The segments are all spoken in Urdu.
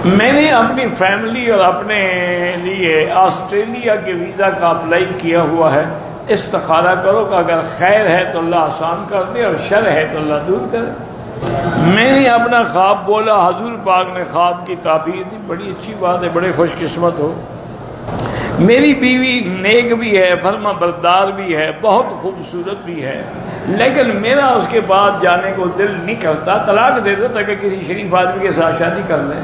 میں نے اپنی فیملی اور اپنے لیے آسٹریلیا کے ویزا کا اپلائی کیا ہوا ہے، استخارہ کرو کہ اگر خیر ہے تو اللہ آسان کر دے اور شر ہے تو اللہ دور کرے۔ میں نے اپنا خواب بولا، حضور پاک نے خواب کی تعبیر دی، بڑی اچھی بات ہے، بڑے خوش قسمت ہو۔ میری بیوی نیک بھی ہے، فرما بردار بھی ہے، بہت خوبصورت بھی ہے، لیکن میرا اس کے بعد جانے کو دل نہیں کرتا، طلاق دے دو تاکہ کسی شریف آدمی کے ساتھ شادی کر لیں،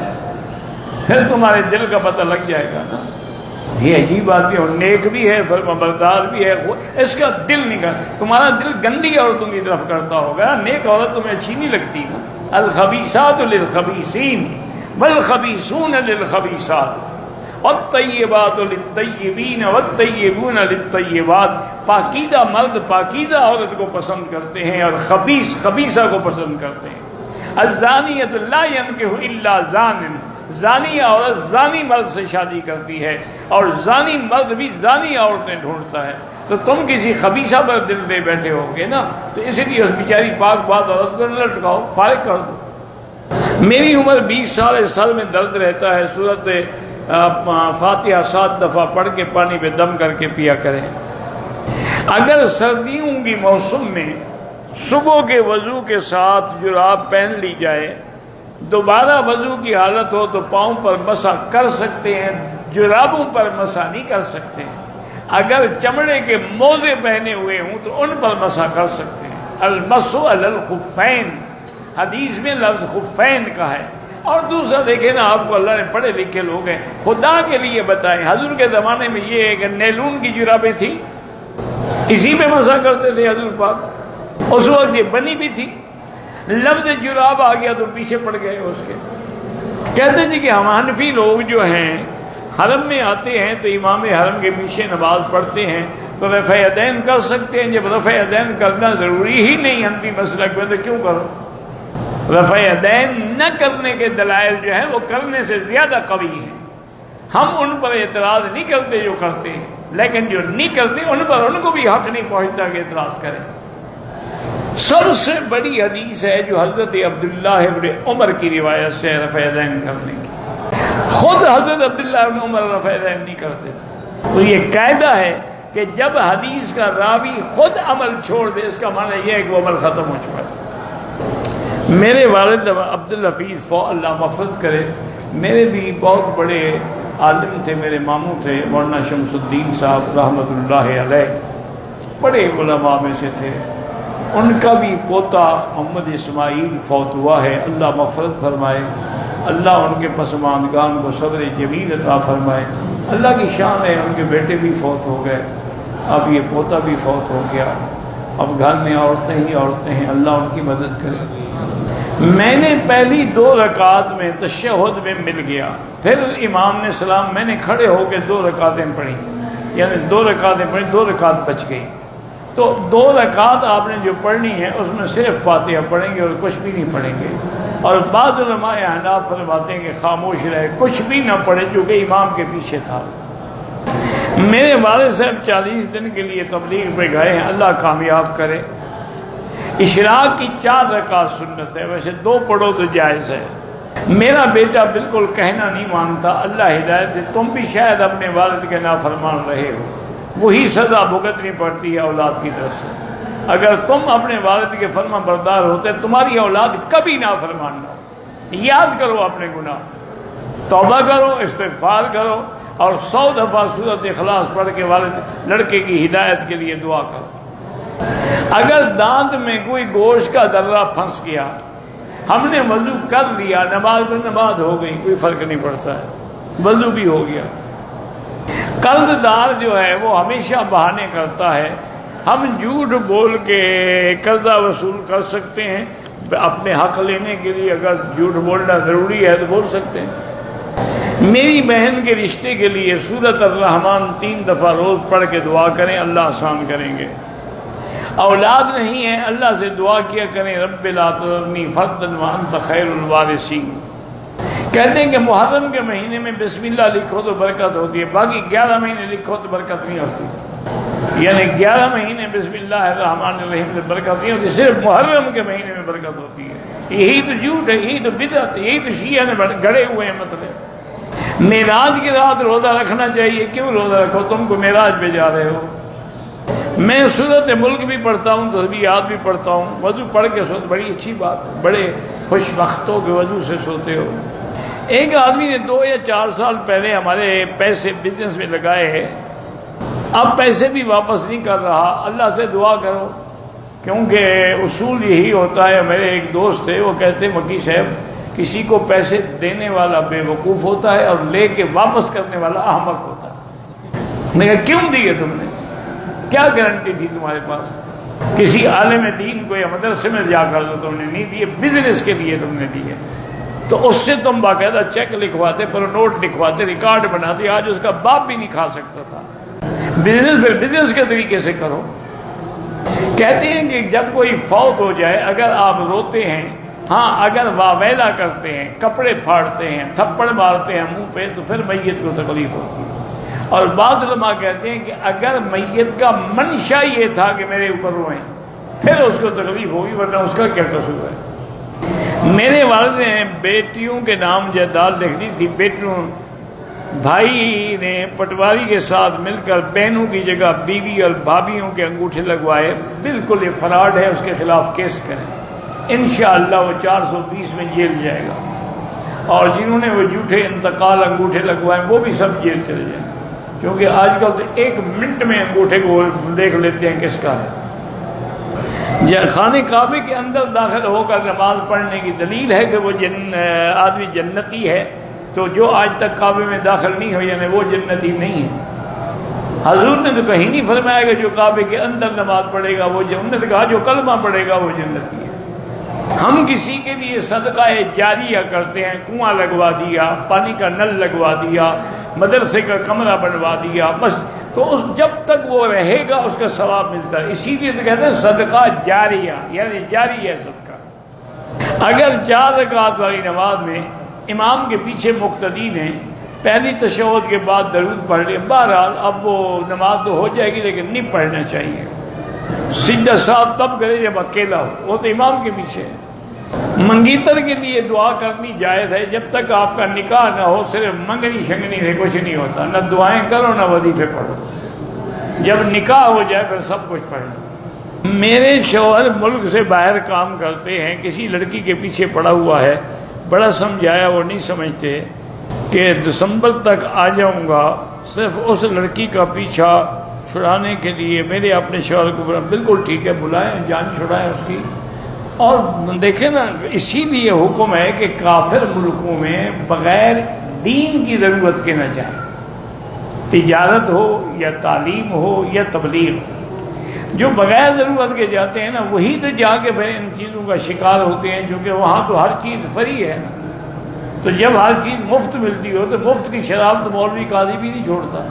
پھر تمہارے دل کا پتہ لگ جائے گا نا۔ یہ عجیب آدمی ہے، نیک بھی ہے، فرما بردار بھی ہے، اس کا دل نہیں کرتا، تمہارا دل گندی عورتوں کی طرف کرتا ہوگا، نیک عورت تمہیں اچھی نہیں لگتی نا۔ الخبیثات للخبیثین والخبیثون للخبیثات والطیبات للطیبین والطیبون للطیبات۔ پاکیزہ مرد پاکیزہ عورت کو پسند کرتے ہیں اور خبیث خبیثہ کو پسند کرتے ہیں۔ الزانیۃ لا ینکح الا زان، زانی عورت زانی مرد سے شادی کرتی ہے اور زانی مرد بھی زانی عورتیں ڈھونڈتا ہے، تو تم کسی خبیثہ پر دل دے بیٹھے ہو گے نا، تو اس لیے اس بیچاری پاک بات عورت کو لٹکاؤ، فارغ کر دو۔ میری عمر 20 سال ہے، سر میں درد رہتا ہے، سورت فاتحہ 7 دفعہ پڑھ کے پانی پہ دم کر کے پیا کریں۔ اگر سردیوں کی موسم میں صبح کے وضو کے ساتھ جراب پہن لی جائے، دوبارہ وضو کی حالت ہو تو پاؤں پر مسح کر سکتے ہیں، جرابوں پر مسح نہیں کر سکتے۔ اگر چمڑے کے موزے پہنے ہوئے ہوں تو ان پر مسح کر سکتے ہیں۔ المسح علی الخفین، حدیث میں لفظ خفین کا ہے۔ اور دوسرا دیکھیں نا، آپ کو اللہ نے پڑھے لکھے لوگ ہیں، خدا کے لیے بتائیں، حضور کے زمانے میں یہ ہے کہ نیلون کی جرابیں تھیں، اسی پہ مسح کرتے تھے حضور پاک، اس وقت یہ بنی بھی تھی، لفظ جراب آ گیا تو پیچھے پڑ گئے اس کے۔ کہتے تھے کہ ہم حنفی لوگ جو ہیں حرم میں آتے ہیں تو امام حرم کے پیچھے نماز پڑھتے ہیں تو رفع یدین کر سکتے ہیں، جب رفع یدین کرنا ضروری ہی نہیں حنفی مسلک میں تو کیوں کرو؟ رفع یدین نہ کرنے کے دلائل جو ہیں وہ کرنے سے زیادہ قوی ہیں۔ ہم ان پر اعتراض نہیں کرتے جو کرتے ہیں، لیکن جو نہیں کرتے ان پر ان کو بھی حق نہیں پہنچتا کہ اعتراض کریں۔ سب سے بڑی حدیث ہے جو حضرت عبداللہ ابن عمر کی روایت سے رفع یدین کرنے کی، خود حضرت عبداللہ ابن عمر رفع یدین نہیں کرتے تھے۔ تو یہ قاعدہ ہے کہ جب حدیث کا راوی خود عمل چھوڑ دے، اس کا معنی یہ ہے کہ وہ عمل ختم ہو چکا ہے۔ میرے والد عبدالحفیظ اللہ مغفرت کرے، میرے بھی بہت بڑے عالم تھے، میرے ماموں تھے مولانا شمس الدین صاحب رحمۃ اللہ علیہ، بڑے علماء میں سے تھے۔ ان کا بھی پوتا محمد اسماعیل فوت ہوا ہے، اللہ مغفرت فرمائے، اللہ ان کے پسماندگان کو صبر جمیل عطا فرمائے۔ اللہ کی شان ہے، ان کے بیٹے بھی فوت ہو گئے، اب یہ پوتا بھی فوت ہو گیا، اب گھر میں عورتیں ہی عورتیں ہیں، اللہ ان کی مدد کرے۔ میں نے پہلی 2 رکعات میں تشہد میں مل گیا، پھر امام نے سلام، میں نے کھڑے ہو کے 2 رکعتیں پڑھی، یعنی 2 رکعتیں پڑھی، 2 رکعت بچ گئی۔ تو 2 رکعت آپ نے جو پڑھنی ہے اس میں صرف فاتحہ پڑھیں گے اور کچھ بھی نہیں پڑھیں گے، اور بعض علماء احناف فرماتے ہیں کہ خاموش رہے، کچھ بھی نہ پڑھے، چونکہ امام کے پیچھے تھا۔ میرے والد صاحب 40 دن کے لیے تبلیغ پہ گئے ہیں، اللہ کامیاب کرے۔ اشراق کی 4 رکعت سنت ہے، ویسے 2 پڑھو تو جائز ہے۔ میرا بیٹا بالکل کہنا نہیں مانتا، اللہ ہدایت دے، تم بھی شاید اپنے والد کے نافرمان رہے ہو، وہی سزا بھگتنی پڑتی ہے اولاد کی طرف سے۔ اگر تم اپنے والد کے فرما بردار ہوتے تمہاری اولاد کبھی نافرمان نہ ہو۔ یاد کرو اپنے گناہ، توبہ کرو، استغفار کرو، اور 100 دفعہ سورۃ اخلاص پڑھ کے والد لڑکے کی ہدایت کے لیے دعا کرو۔ اگر دانت میں کوئی گوشت کا ذرہ پھنس گیا، ہم نے وضو کر لیا، نماز میں نماز ہو گئی، کوئی فرق نہیں پڑتا ہے، وضو بھی ہو گیا۔ قرض دار جو ہے وہ ہمیشہ بہانے کرتا ہے، ہم جھوٹ بول کے قرضہ وصول کر سکتے ہیں، اپنے حق لینے کے لیے اگر جھوٹ بولنا ضروری ہے تو بول سکتے ہیں۔ میری بہن کے رشتے کے لیے سورۃ الرحمن 3 دفعہ روز پڑھ کے دعا کریں، اللہ آسان کریں گے۔ اولاد نہیں ہے، اللہ سے دعا کیا کریں، رب لا تذرنی فردا وانت خیر الوارثین۔ کہتے ہیں کہ محرم کے مہینے میں بسم اللہ لکھو تو برکت ہوتی ہے، باقی 11 مہینے لکھو تو برکت نہیں ہوتی۔ یعنی 11 مہینے بسم اللہ الرحمن الرحیم میں برکت نہیں ہوتی، صرف محرم کے مہینے میں برکت ہوتی ہے۔ یہی تو جھوٹ ہے، یہی تو بدعت ہے، یہی تو شیعہ نے گڑے ہوئے ہیں مطلب۔ معراج کی رات روزہ رکھنا چاہیے، کیوں روزہ رکھو؟ تم کو معراج پہ جا رہے ہو۔ میں سورۃ ملک بھی پڑھتا ہوں، تسبیحات بھی پڑھتا ہوں، وضو پڑھ کے سوتے، بڑی اچھی بات ہے، بڑے خوش بختوں کے وضو سے سوتے ہو۔ ایک آدمی نے 2 یا 4 سال پہلے ہمارے پیسے بزنس میں لگائے ہیں، اب پیسے بھی واپس نہیں کر رہا۔ اللہ سے دعا کرو، کیونکہ اصول یہی ہوتا ہے۔ میرے ایک دوست تھے، وہ کہتے مکی صاحب کسی کو پیسے دینے والا بے وقوف ہوتا ہے اور لے کے واپس کرنے والا احمق ہوتا ہے۔ میں نے کہا کیوں دیے تم نے؟ کیا گارنٹی تھی تمہارے پاس؟ کسی عالم دین کو یا مدرسے میں جا کر تو تم نے نہیں دیے، بزنس کے لیے تم نے دیے، تو اس سے تم باقاعدہ چیک لکھواتے، پر نوٹ لکھواتے، ریکارڈ بناتے، آج اس کا باپ بھی نہیں کھا سکتا تھا۔ بزنس کے طریقے سے کرو۔ کہتے ہیں کہ جب کوئی فوت ہو جائے، اگر آپ روتے ہیں، ہاں اگر واویلا کرتے ہیں، کپڑے پھاڑتے ہیں، تھپڑ مارتے ہیں منہ پہ، تو پھر میت کو تکلیف ہوتی ہے۔ اور بعض علماء کہتے ہیں کہ اگر میت کا منشا یہ تھا کہ میرے اوپر روئیں، پھر اس کو تکلیف ہوگی، ورنہ اس کا کیا قصور ہے؟ میرے والد نے بیٹیوں کے نام جائیداد لکھ دی تھی، بیٹیوں بھائی نے پٹواری کے ساتھ مل کر بہنوں کی جگہ بیوی اور بھابھیوں کے انگوٹھے لگوائے، بالکل یہ فراڈ ہے، اس کے خلاف کیس کریں، انشاءاللہ وہ 420 میں جیل جائے گا، اور جنہوں نے وہ جھوٹے انتقال انگوٹھے لگوائے وہ بھی سب جیل چلے جائیں، کیونکہ آج کل تو 1 منٹ میں انگوٹھے کو دیکھ لیتے ہیں کس کا ہے۔ خانہ کعبے کے اندر داخل ہو کر نماز پڑھنے کی دلیل ہے کہ وہ آدمی جنتی ہے، تو جو آج تک کعبے میں داخل نہیں ہو یعنی وہ جنتی نہیں ہے۔ حضور نے تو کہیں نہیں فرمایا کہ جو کعبے کے اندر نماز پڑھے گا وہ جنت، کہا جو کلمہ پڑھے گا وہ جنتی ہے۔ ہم کسی کے لیے صدقہ جاریہ کرتے ہیں، کنواں لگوا دیا، پانی کا نل لگوا دیا، مدرسے کا کمرہ بنوا دیا، بس، تو جب تک وہ رہے گا اس کا ثواب ملتا ہے۔ اسی لیے تو کہتے ہیں صدقہ جاریہ، یعنی جاری ہے صدقہ۔ اگر 4 رکعت والی نماز میں امام کے پیچھے مقتدی نے پہلی تشہد کے بعد درود پڑھ لیا، بہرحال اب وہ نماز تو ہو جائے گی لیکن نہیں پڑھنا چاہیے۔ سجدہ صاحب تب کرے جب اکیلا ہو، وہ تو امام کے پیچھے ہے۔ منگیتر کے لیے دعا کرنی جائز ہے، جب تک آپ کا نکاح نہ ہو، صرف منگنی شنگنی سے کچھ نہیں ہوتا، نہ دعائیں کرو نہ وظیفے پڑھو، جب نکاح ہو جائے پھر سب کچھ پڑھنا۔ میرے شوہر ملک سے باہر کام کرتے ہیں، کسی لڑکی کے پیچھے پڑا ہوا ہے، بڑا سمجھایا وہ نہیں سمجھتے کہ دسمبر تک آ جاؤں گا صرف اس لڑکی کا پیچھا چھڑانے کے لیے۔ میرے اپنے شوہر کو بولا بالکل ٹھیک ہے، بلائیں، جان چھڑائیں اس کی۔ اور دیکھیں نا، اسی لیے حکم ہے کہ کافر ملکوں میں بغیر دین کی ضرورت کے نہ جائیں، تجارت ہو یا تعلیم ہو یا تبلیغ۔ جو بغیر ضرورت کے جاتے ہیں نا، وہی تو جا کے پھر ان چیزوں کا شکار ہوتے ہیں، کیونکہ وہاں تو ہر چیز فری ہے نا۔ تو جب ہر چیز مفت ملتی ہو تو مفت کی شراب تو مولوی قاضی بھی نہیں چھوڑتا۔